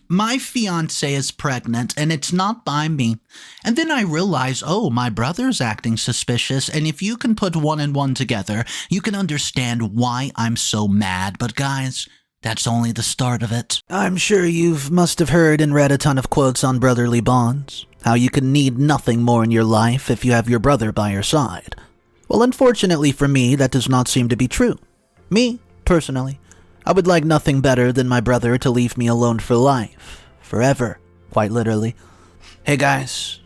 My fiancée is pregnant and it's not by me. And then I realize, oh, my brother's acting suspicious, and if you can put one and one together, you can understand why I'm so mad. But guys, that's only the start of it. I'm sure you must have heard and read a ton of quotes on brotherly bonds, how you can need nothing more in your life if you have your brother by your side. Well, unfortunately for me, that does not seem to be true. Me, personally, I would like nothing better than my brother to leave me alone for life. Forever, quite literally. Hey guys,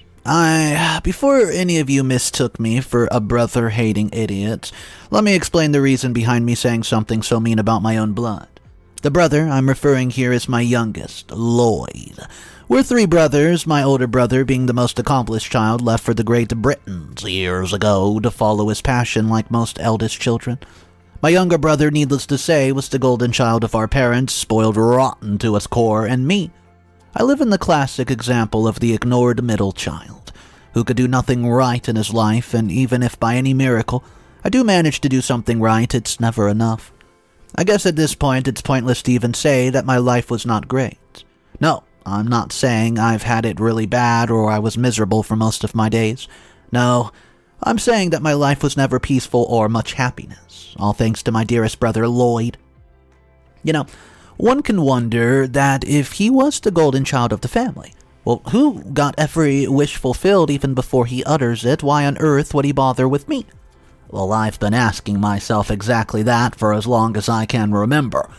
before any of you mistook me for a brother-hating idiot, let me explain the reason behind me saying something so mean about my own blood. The brother I'm referring here is my youngest, Lloyd. We're three brothers, my older brother being the most accomplished child left for the Great Britons years ago to follow his passion like most eldest children. My younger brother, needless to say, was the golden child of our parents, spoiled rotten to its core, and me. I live in the classic example of the ignored middle child, who could do nothing right in his life, and even if by any miracle I do manage to do something right, it's never enough. I guess at this point it's pointless to even say that my life was not great. No, I'm not saying I've had it really bad or I was miserable for most of my days. No, I'm saying that my life was never peaceful or much happiness, all thanks to my dearest brother Lloyd. You know, one can wonder that if he was the golden child of the family, well, who got every wish fulfilled even before he utters it? Why on earth would he bother with me? Well, I've been asking myself exactly that for as long as I can remember.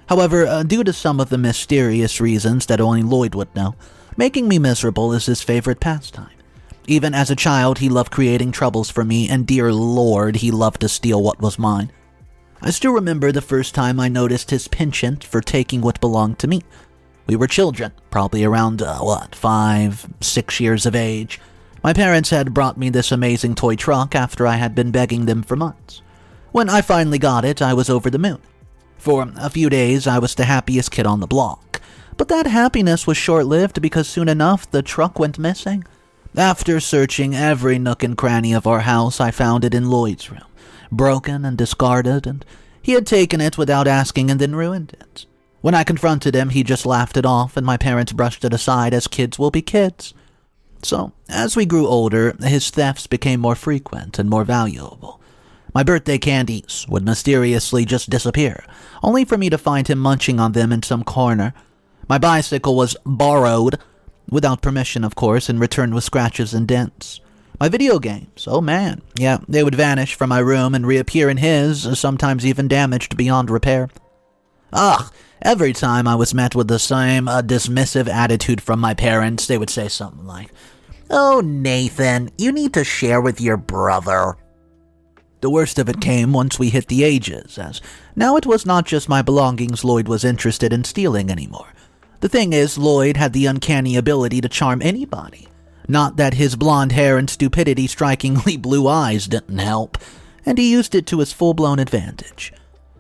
However, due to some of the mysterious reasons that only Lloyd would know, making me miserable is his favorite pastime. Even as a child, he loved creating troubles for me, and dear Lord, he loved to steal what was mine. I still remember the first time I noticed his penchant for taking what belonged to me. We were children, probably around, 5, 6 years of age. My parents had brought me this amazing toy truck after I had been begging them for months. When I finally got it, I was over the moon. For a few days, I was the happiest kid on the block. But that happiness was short-lived because soon enough, the truck went missing. After searching every nook and cranny of our house, I found it in Lloyd's room, broken and discarded, and he had taken it without asking and then ruined it. When I confronted him, he just laughed it off, and my parents brushed it aside as kids will be kids. So, as we grew older, his thefts became more frequent and more valuable. My birthday candies would mysteriously just disappear, only for me to find him munching on them in some corner. My bicycle was borrowed, without permission, of course, and returned with scratches and dents. My video games, oh man, yeah, they would vanish from my room and reappear in his, sometimes even damaged beyond repair. Every time I was met with the same dismissive attitude from my parents, they would say something like, "Oh, Nathan, you need to share with your brother." The worst of it came once we hit the ages, as now it was not just my belongings Lloyd was interested in stealing anymore. The thing is, Lloyd had the uncanny ability to charm anybody. Not that his blonde hair and stupidity strikingly blue eyes didn't help, and he used it to his full-blown advantage.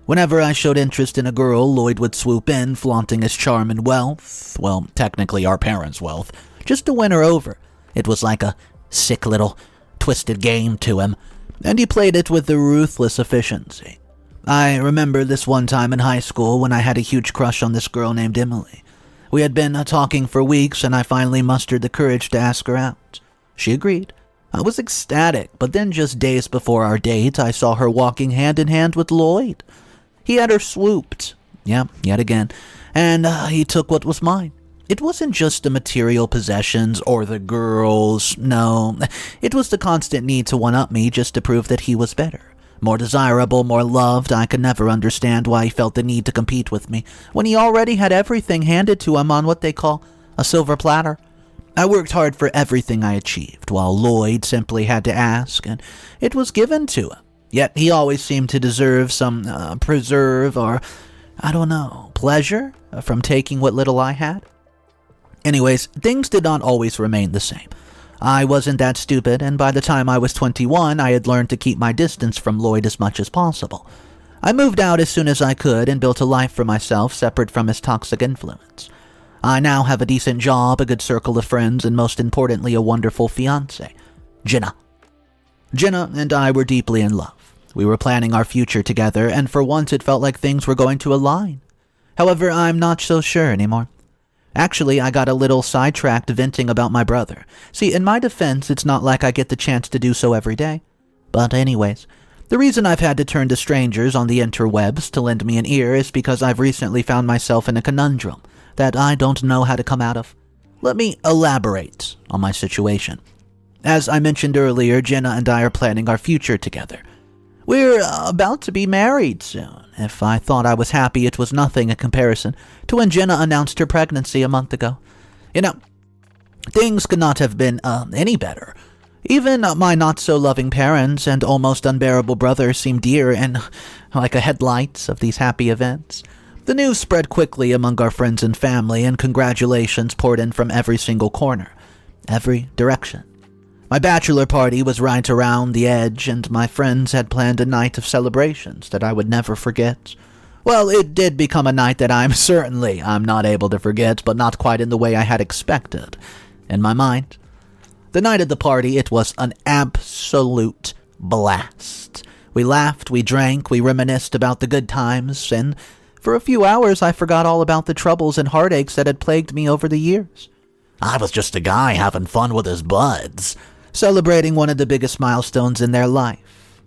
Whenever I showed interest in a girl, Lloyd would swoop in, flaunting his charm and wealth, well, technically our parents' wealth, just to win her over. It was like a sick little twisted game to him, and he played it with a ruthless efficiency. I remember this one time in high school when I had a huge crush on this girl named Emily. We had been talking for weeks, and I finally mustered the courage to ask her out. She agreed. I was ecstatic, but then just days before our date, I saw her walking hand in hand with Lloyd. He had her swooped. Yeah, yet again. And he took what was mine. It wasn't just the material possessions or the girls, no. It was the constant need to one-up me just to prove that he was better. More desirable, more loved. I could never understand why he felt the need to compete with me when he already had everything handed to him on what they call a silver platter. I worked hard for everything I achieved, while Lloyd simply had to ask, and it was given to him. Yet he always seemed to deserve some preserve or, pleasure from taking what little I had. Anyways, things did not always remain the same. I wasn't that stupid, and by the time I was 21, I had learned to keep my distance from Lloyd as much as possible. I moved out as soon as I could and built a life for myself separate from his toxic influence. I now have a decent job, a good circle of friends, and most importantly, a wonderful fiancée, Jenna. Jenna and I were deeply in love. We were planning our future together, and for once it felt like things were going to align. However, I'm not so sure anymore. Actually, I got a little sidetracked venting about my brother. See, in my defense, it's not like I get the chance to do so every day. But anyways, the reason I've had to turn to strangers on the interwebs to lend me an ear is because I've recently found myself in a conundrum that I don't know how to come out of. Let me elaborate on my situation. As I mentioned earlier, Jenna and I are planning our future together. We're about to be married soon. If I thought I was happy, it was nothing in comparison to when Jenna announced her pregnancy a month ago. You know, things could not have been any better. Even my not-so-loving parents and almost unbearable brother seemed dear and like a headlights of these happy events. The news spread quickly among our friends and family, and congratulations poured in from every single corner, every direction. My bachelor party was right around the edge, and my friends had planned a night of celebrations that I would never forget. Well, it did become a night that I'm not able to forget, but not quite in the way I had expected. In my mind, the night of the party, it was an absolute blast. We laughed, we drank, we reminisced about the good times, and for a few hours I forgot all about the troubles and heartaches that had plagued me over the years. I was just a guy having fun with his buds, celebrating one of the biggest milestones in their life.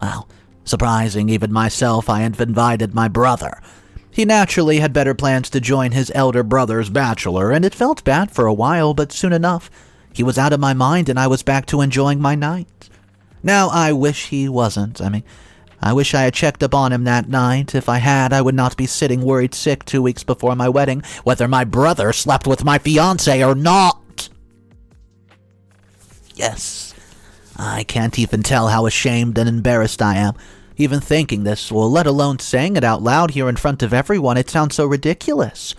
Well, surprising even myself, I had invited my brother. He naturally had better plans to join his elder brother's bachelor, and it felt bad for a while, but soon enough, he was out of my mind and I was back to enjoying my night. Now, I wish he wasn't. I wish I had checked up on him that night. If I had, I would not be sitting worried sick 2 weeks before my wedding, whether my brother slept with my fiancée or not. Yes, I can't even tell how ashamed and embarrassed I am. Even thinking this, well, let alone saying it out loud here in front of everyone, it sounds so ridiculous.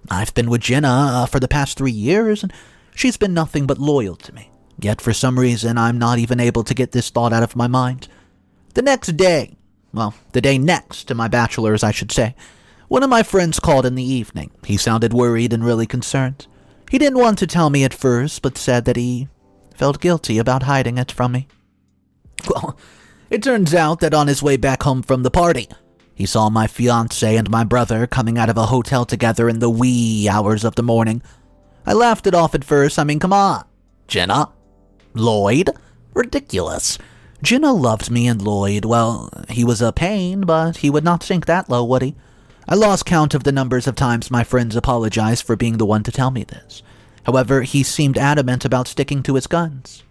I've been with Jenna for the past 3 years, and she's been nothing but loyal to me. Yet for some reason, I'm not even able to get this thought out of my mind. The next day, well, the day next to my bachelor's, I should say, one of my friends called in the evening. He sounded worried and really concerned. He didn't want to tell me at first, but said that he felt guilty about hiding it from me. Well, it turns out that on his way back home from the party, he saw my fiancé and my brother coming out of a hotel together in the wee hours of the morning. I laughed it off at first. Come on. Jenna? Lloyd? Ridiculous. Jenna loved me and Lloyd. Well, he was a pain, but he would not sink that low, would he? I lost count of the numbers of times my friends apologized for being the one to tell me this. However, he seemed adamant about sticking to his guns.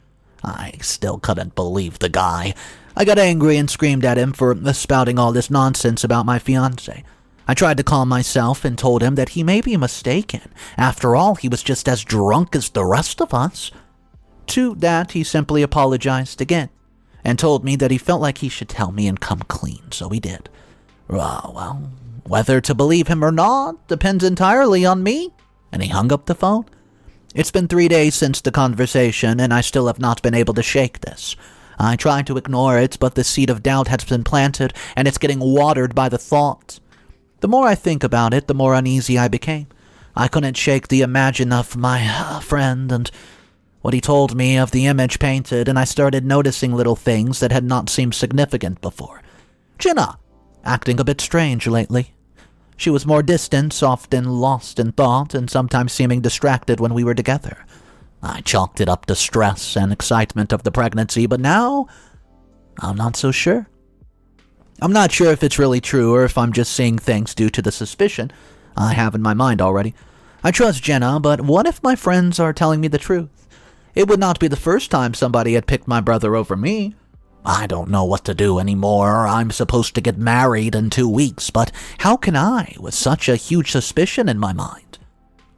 I still couldn't believe the guy. I got angry and screamed at him for spouting all this nonsense about my fiancé. I tried to calm myself and told him that he may be mistaken. After all, he was just as drunk as the rest of us. To that, he simply apologized again and told me that he felt like he should tell me and come clean, so he did. Well, whether to believe him or not depends entirely on me. And he hung up the phone. It's been 3 days since the conversation, and I still have not been able to shake this. I try to ignore it, but the seed of doubt has been planted, and it's getting watered by the thought. The more I think about it, the more uneasy I became. I couldn't shake the imagine of my friend and what he told me of the image painted, and I started noticing little things that had not seemed significant before. Jenna, acting a bit strange lately. She was more distant, often lost in thought, and sometimes seeming distracted when we were together. I chalked it up to stress and excitement of the pregnancy, but now I'm not so sure. I'm not sure if it's really true or if I'm just seeing things due to the suspicion I have in my mind already. I trust Jenna, but what if my friends are telling me the truth? It would not be the first time somebody had picked my brother over me. I don't know what to do anymore. I'm supposed to get married in 2 weeks, but how can I, with such a huge suspicion in my mind?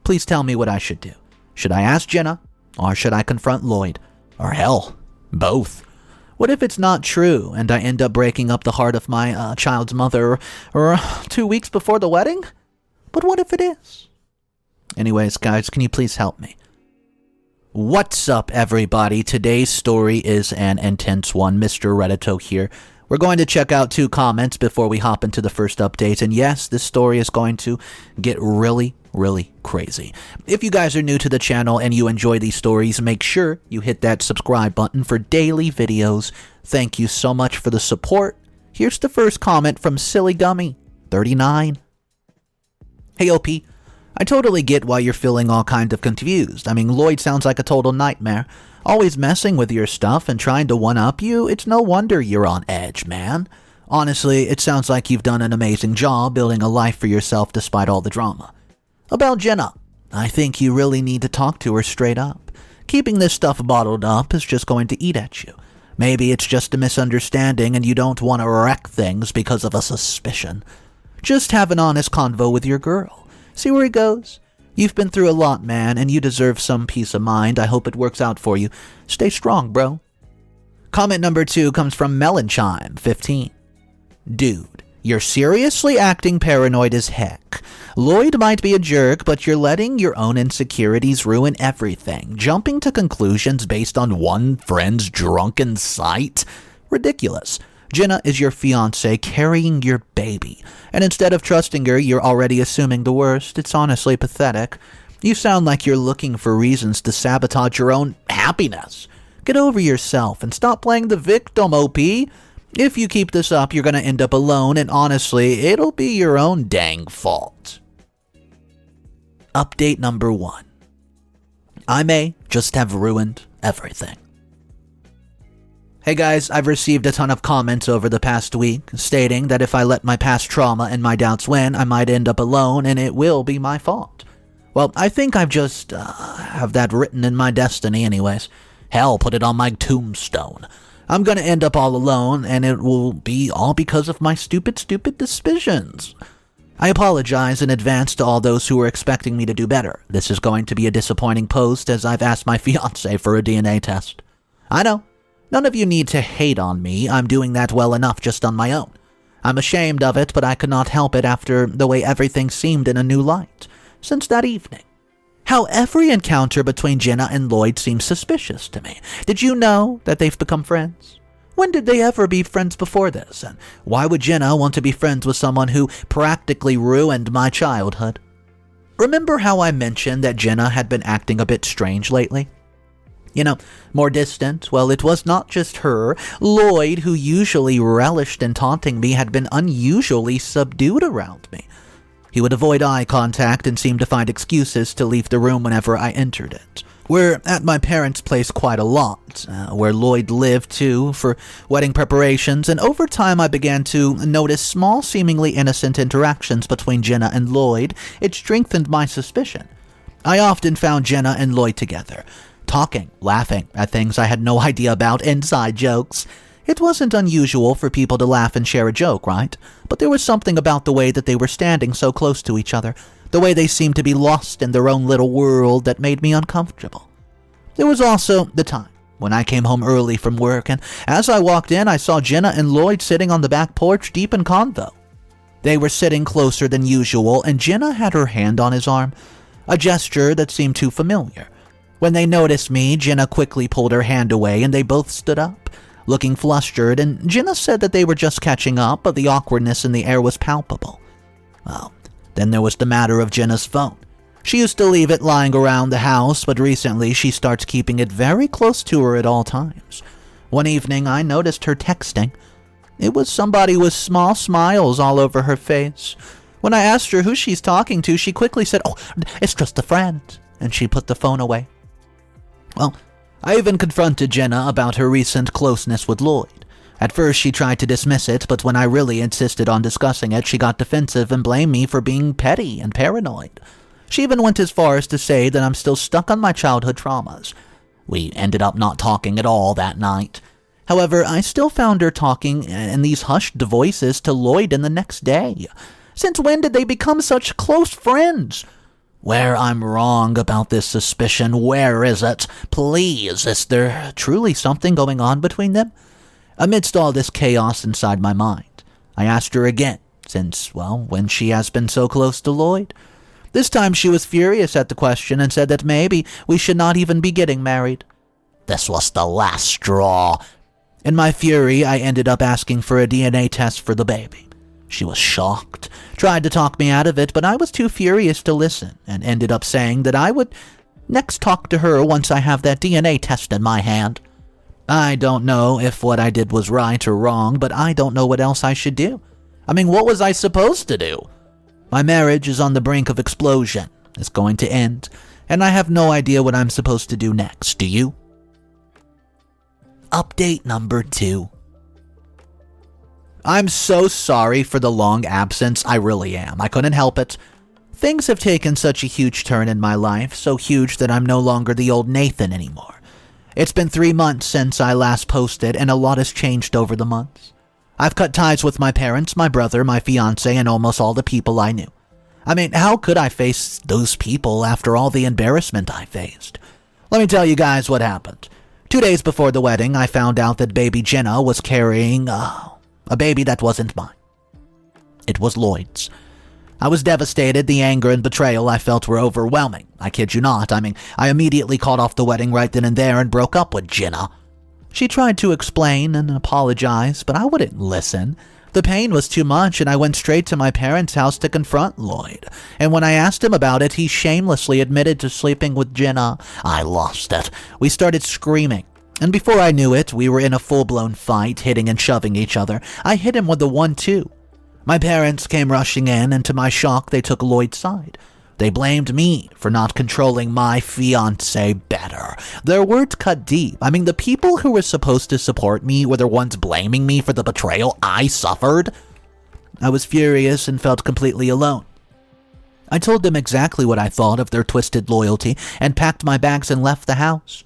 Please tell me what I should do. Should I ask Jenna, or should I confront Lloyd? Or hell, both. What if it's not true, and I end up breaking up the heart of my child's mother, or 2 weeks before the wedding? But what if it is? Anyways, guys, can you please help me? What's up, everybody? Today's story is an intense one. Mr. Reddito here. We're going to check out 2 comments before we hop into the first update. And yes, this story is going to get really crazy. If you guys are new to the channel and you enjoy these stories, make sure you hit that subscribe button for daily videos. Thank you so much for the support. Here's the first comment from Silly Gummy 39. Hey OP, I totally get why you're feeling all kind of confused. I mean, Lloyd sounds like a total nightmare. Always messing with your stuff and trying to one-up you. It's no wonder you're on edge, man. Honestly, it sounds like you've done an amazing job building a life for yourself despite all the drama. About Jenna, I think you really need to talk to her straight up. Keeping this stuff bottled up is just going to eat at you. Maybe it's just a misunderstanding and you don't want to wreck things because of a suspicion. Just have an honest convo with your girl. See where it goes. You've been through a lot, man, and you deserve some peace of mind. I hope it works out for you. Stay strong, bro. Comment number 2 comes from Melanchime, 15. Dude, you're seriously acting paranoid as heck. Lloyd might be a jerk, but you're letting your own insecurities ruin everything. Jumping to conclusions based on one friend's drunken sight? Ridiculous. Jenna is your fiancée carrying your baby, and instead of trusting her, you're already assuming the worst. It's honestly pathetic. You sound like you're looking for reasons to sabotage your own happiness. Get over yourself and stop playing the victim, OP. If you keep this up, you're going to end up alone, and honestly, it'll be your own dang fault. Update number 1. I may just have ruined everything. Hey guys, I've received a ton of comments over the past week stating that if I let my past trauma and my doubts win, I might end up alone and it will be my fault. Well, I think I've just have that written in my destiny anyways. Hell, put it on my tombstone. I'm gonna end up all alone and it will be all because of my stupid decisions. I apologize in advance to all those who were expecting me to do better. This is going to be a disappointing post as I've asked my fiancé for a DNA test. I know. None of you need to hate on me. I'm doing that well enough just on my own. I'm ashamed of it, but I could not help it after the way everything seemed in a new light since that evening. How every encounter between Jenna and Lloyd seems suspicious to me. Did you know that they've become friends? When did they ever be friends before this? And why would Jenna want to be friends with someone who practically ruined my childhood? Remember how I mentioned that Jenna had been acting a bit strange lately? You know, more distant. Well, it was not just her. Lloyd, who usually relished in taunting me, had been unusually subdued around me. He would avoid eye contact and seemed to find excuses to leave the room whenever I entered it. We're at my parents' place quite a lot, where Lloyd lived too, for wedding preparations, and over time I began to notice small, seemingly innocent interactions between Jenna and Lloyd. It strengthened my suspicion. I often found Jenna and Lloyd together, talking, laughing at things I had no idea about, inside jokes. It wasn't unusual for people to laugh and share a joke, right? But there was something about the way that they were standing so close to each other, the way they seemed to be lost in their own little world, that made me uncomfortable. There was also the time when I came home early from work, and as I walked in, I saw Jenna and Lloyd sitting on the back porch deep in convo. They were sitting closer than usual, and Jenna had her hand on his arm, a gesture that seemed too familiar. When they noticed me, Jenna quickly pulled her hand away and they both stood up, looking flustered, and Jenna said that they were just catching up, but the awkwardness in the air was palpable. Well, then there was the matter of Jenna's phone. She used to leave it lying around the house, but recently she starts keeping it very close to her at all times. One evening, I noticed her texting. It was somebody with small smiles all over her face. When I asked her who she's talking to, she quickly said, "Oh, it's just a friend," and she put the phone away. Well, I even confronted Jenna about her recent closeness with Lloyd. At first, she tried to dismiss it, but when I really insisted on discussing it, she got defensive and blamed me for being petty and paranoid. She even went as far as to say that I'm still stuck on my childhood traumas. We ended up not talking at all that night. However, I still found her talking in these hushed voices to Lloyd in the next day. Since when did they become such close friends? Where I'm wrong about this suspicion, where is it? Please, is there truly something going on between them? Amidst all this chaos inside my mind, I asked her again, since, well, when she has been so close to Lloyd. This time she was furious at the question and said that maybe we should not even be getting married. This was the last straw. In my fury, I ended up asking for a DNA test for the baby. She was shocked, tried to talk me out of it, but I was too furious to listen, and ended up saying that I would next talk to her once I have that DNA test in my hand. I don't know if what I did was right or wrong, but I don't know what else I should do. I mean, what was I supposed to do? My marriage is on the brink of explosion. is going to end, and I have no idea what I'm supposed to do next. Do you? Update number 2. I'm so sorry for the long absence, I really am. I couldn't help it. Things have taken such a huge turn in my life, so huge that I'm no longer the old Nathan anymore. It's been 3 months since I last posted, and a lot has changed over the months. I've cut ties with my parents, my brother, my fiancé, and almost all the people I knew. I mean, how could I face those people after all the embarrassment I faced? Let me tell you guys what happened. 2 days before the wedding, I found out that baby Jenna was carrying a baby that wasn't mine. It was Lloyd's. I was devastated. The anger and betrayal I felt were overwhelming. I kid you not. I immediately called off the wedding right then and there and broke up with Jenna. She tried to explain and apologize, but I wouldn't listen. The pain was too much, and I went straight to my parents' house to confront Lloyd. And when I asked him about it, he shamelessly admitted to sleeping with Jenna. I lost it. We started screaming. And before I knew it, we were in a full-blown fight, hitting and shoving each other. I hit him with the 1-2. My parents came rushing in, and to my shock, they took Lloyd's side. They blamed me for not controlling my fiancé better. Their words cut deep. The people who were supposed to support me were the ones blaming me for the betrayal I suffered. I was furious and felt completely alone. I told them exactly what I thought of their twisted loyalty and packed my bags and left the house.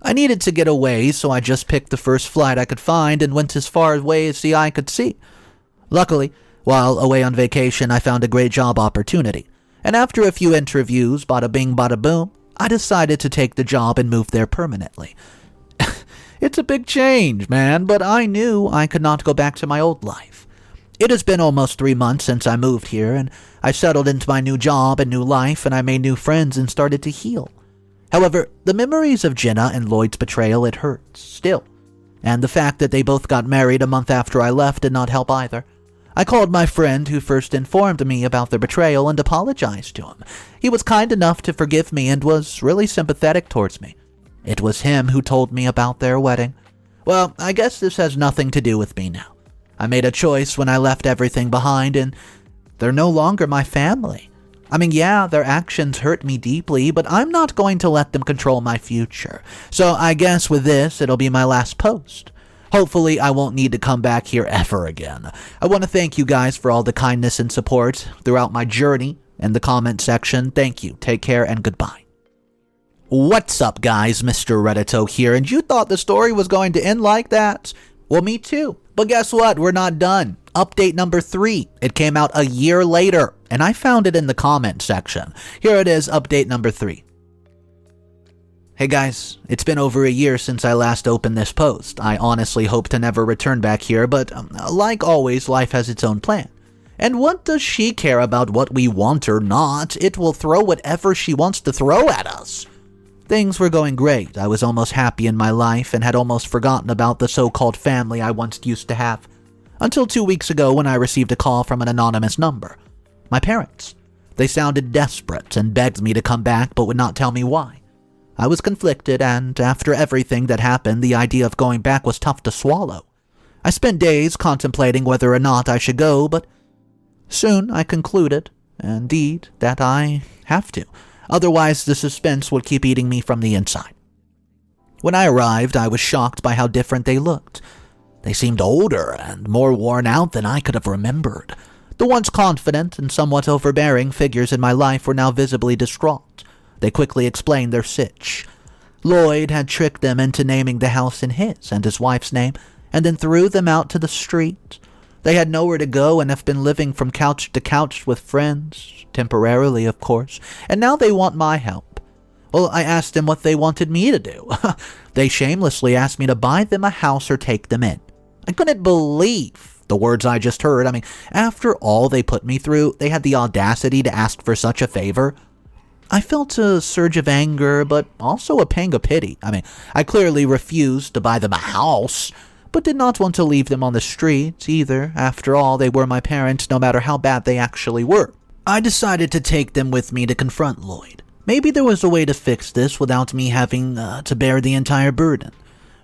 I needed to get away, so I just picked the first flight I could find and went as far away as the eye could see. Luckily, while away on vacation, I found a great job opportunity, and after a few interviews, bada bing bada boom, I decided to take the job and move there permanently. It's a big change, man, but I knew I could not go back to my old life. It has been almost 3 months since I moved here, and I settled into my new job and new life, and I made new friends and started to heal. However, the memories of Jenna and Lloyd's betrayal, it hurts, still. And the fact that they both got married a month after I left did not help either. I called my friend who first informed me about the betrayal and apologized to him. He was kind enough to forgive me and was really sympathetic towards me. It was him who told me about their wedding. Well, I guess this has nothing to do with me now. I made a choice when I left everything behind, and they're no longer my family. Yeah, their actions hurt me deeply, but I'm not going to let them control my future. So I guess with this, it'll be my last post. Hopefully, I won't need to come back here ever again. I want to thank you guys for all the kindness and support throughout my journey in the comment section. Thank you. Take care and goodbye. What's up, guys? Mr. Reddito here, and you thought the story was going to end like that? Well, me too. But guess what? We're not done. Update number 3. It came out a year later, and I found it in the comment section. Here it is, update number 3. Hey guys, it's been over a year since I last opened this post. I honestly hope to never return back here, but like always, life has its own plan. And what does she care about what we want or not? It will throw whatever she wants to throw at us. Things were going great. I was almost happy in my life and had almost forgotten about the so-called family I once used to have. Until 2 weeks ago when I received a call from an anonymous number. My parents. They sounded desperate and begged me to come back but would not tell me why. I was conflicted, and after everything that happened, the idea of going back was tough to swallow. I spent days contemplating whether or not I should go, but soon I concluded, indeed, that I have to. Otherwise, the suspense would keep eating me from the inside. When I arrived, I was shocked by how different they looked. They seemed older and more worn out than I could have remembered. The once confident and somewhat overbearing figures in my life were now visibly distraught. They quickly explained their sitch. Lloyd had tricked them into naming the house in his and his wife's name, and then threw them out to the street. They had nowhere to go and have been living from couch to couch with friends, temporarily of course, and now they want my help. Well, I asked them what they wanted me to do. They shamelessly asked me to buy them a house or take them in. I couldn't believe the words I just heard. After all they put me through, they had the audacity to ask for such a favor. I felt a surge of anger, but also a pang of pity. I clearly refused to buy them a house, but did not want to leave them on the streets either. After all, they were my parents, no matter how bad they actually were. I decided to take them with me to confront Lloyd. Maybe there was a way to fix this without me having to bear the entire burden.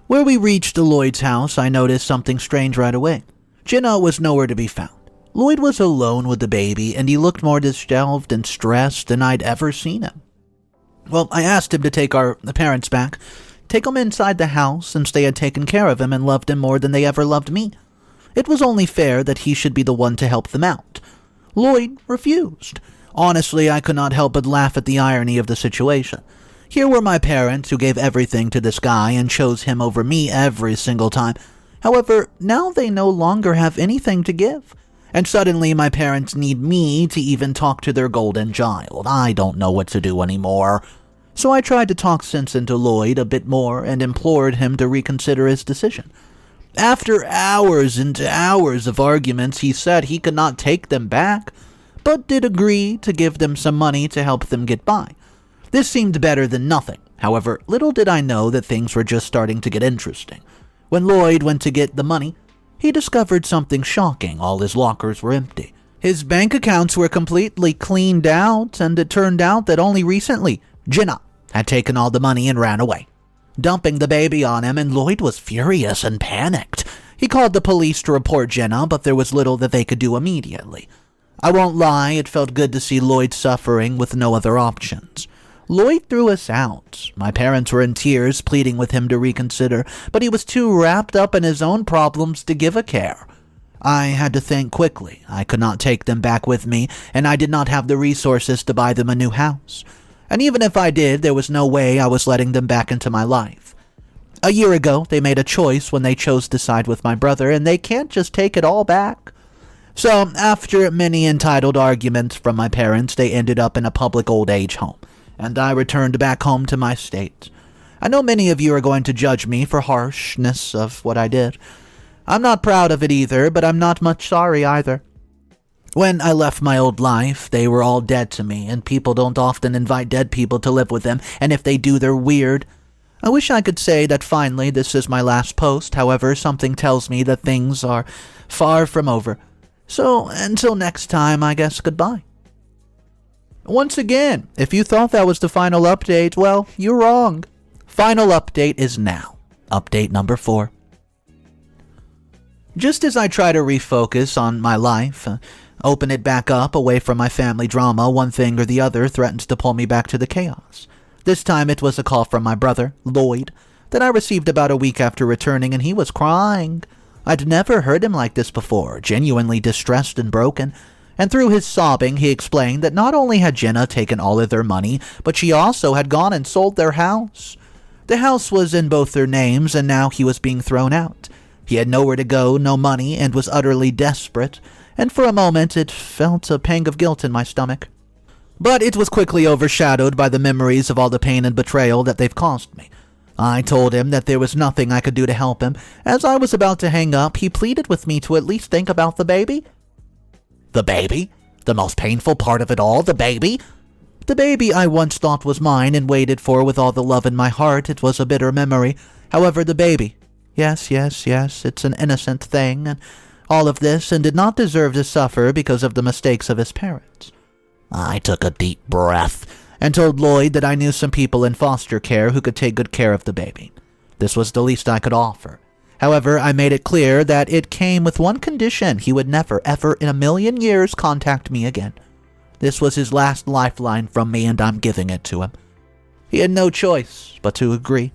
Where we reached Lloyd's house, I noticed something strange right away. Jenna was nowhere to be found. Lloyd was alone with the baby, and he looked more disheveled and stressed than I'd ever seen him. Well, I asked him to take our parents back, take him inside the house, since they had taken care of him and loved him more than they ever loved me. It was only fair that he should be the one to help them out. Lloyd refused. Honestly, I could not help but laugh at the irony of the situation. Here were my parents who gave everything to this guy and chose him over me every single time. However, now they no longer have anything to give. And suddenly my parents need me to even talk to their golden child. I don't know what to do anymore. So I tried to talk sense into Lloyd a bit more and implored him to reconsider his decision. After hours and hours of arguments, he said he could not take them back, but did agree to give them some money to help them get by. This seemed better than nothing. However, little did I know that things were just starting to get interesting. When Lloyd went to get the money, he discovered something shocking. All his lockers were empty. His bank accounts were completely cleaned out, and it turned out that only recently, Jenna had taken all the money and ran away, dumping the baby on him, and Lloyd was furious and panicked. He called the police to report Jenna, but there was little that they could do immediately. I won't lie, it felt good to see Lloyd suffering with no other options. Lloyd threw us out. My parents were in tears, pleading with him to reconsider, but he was too wrapped up in his own problems to give a care. I had to think quickly. I could not take them back with me, and I did not have the resources to buy them a new house. And even if I did, there was no way I was letting them back into my life. A year ago, they made a choice when they chose to side with my brother, and they can't just take it all back. So, after many entitled arguments from my parents, they ended up in a public old age home, and I returned back home to my state. I know many of you are going to judge me for harshness of what I did. I'm not proud of it either, but I'm not much sorry either. When I left my old life, they were all dead to me, and people don't often invite dead people to live with them, and if they do, they're weird. I wish I could say that finally this is my last post, however, something tells me that things are far from over. So, until next time, I guess goodbye. Once again, if you thought that was the final update, well, you're wrong. Final update is now. Update number 4. Just as I try to refocus on my life, open it back up away from my family drama, one thing or the other threatens to pull me back to the chaos. This time it was a call from my brother, Lloyd, that I received about a week after returning, and he was crying. I'd never heard him like this before, genuinely distressed and broken. And through his sobbing, he explained that not only had Jenna taken all of their money, but she also had gone and sold their house. The house was in both their names, and now he was being thrown out. He had nowhere to go, no money, and was utterly desperate, and for a moment it felt a pang of guilt in my stomach. But it was quickly overshadowed by the memories of all the pain and betrayal that they've caused me. I told him that there was nothing I could do to help him. As I was about to hang up, he pleaded with me to at least think about the baby. The baby? The most painful part of it all, the baby? The baby I once thought was mine and waited for with all the love in my heart. It was a bitter memory. However, the baby. Yes, it's an innocent thing, and all of this, and did not deserve to suffer because of the mistakes of his parents. I took a deep breath and told Lloyd that I knew some people in foster care who could take good care of the baby. This was the least I could offer. However, I made it clear that it came with one condition: he would never, ever in a million years contact me again. This was his last lifeline from me, and I'm giving it to him. He had no choice but to agree.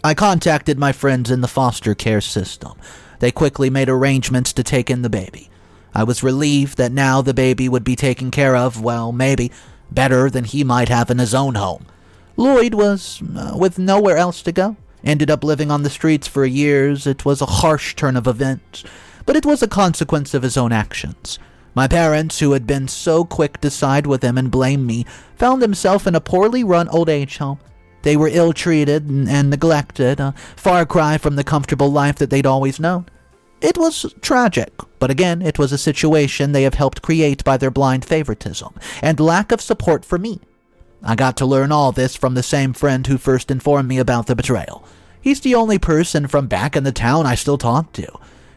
I contacted my friends in the foster care system. They quickly made arrangements to take in the baby. I was relieved that now the baby would be taken care of, well, maybe, better than he might have in his own home. Lloyd was with nowhere else to go. Ended up living on the streets for years. It was a harsh turn of events, but it was a consequence of his own actions. My parents, who had been so quick to side with him and blame me, found themselves in a poorly run old age home. They were ill-treated and neglected, a far cry from the comfortable life that they'd always known. It was tragic, but again, it was a situation they have helped create by their blind favoritism and lack of support for me. I got to learn all this from the same friend who first informed me about the betrayal. He's the only person from back in the town I still talk to.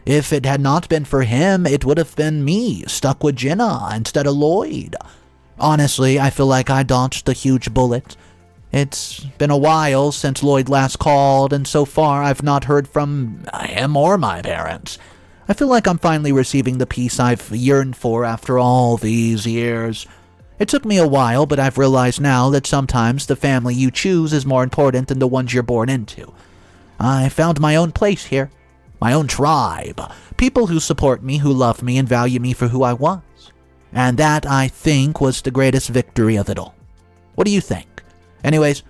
If it had not been for him, it would have been me, stuck with Jenna instead of Lloyd. Honestly, I feel like I dodged a huge bullet. It's been a while since Lloyd last called, and so far I've not heard from him or my parents. I feel like I'm finally receiving the peace I've yearned for after all these years. It took me a while, but I've realized now that sometimes the family you choose is more important than the ones you're born into. I found my own place here, my own tribe, people who support me, who love me, and value me for who I was. And that, I think, was the greatest victory of it all. What do you think? Anyways,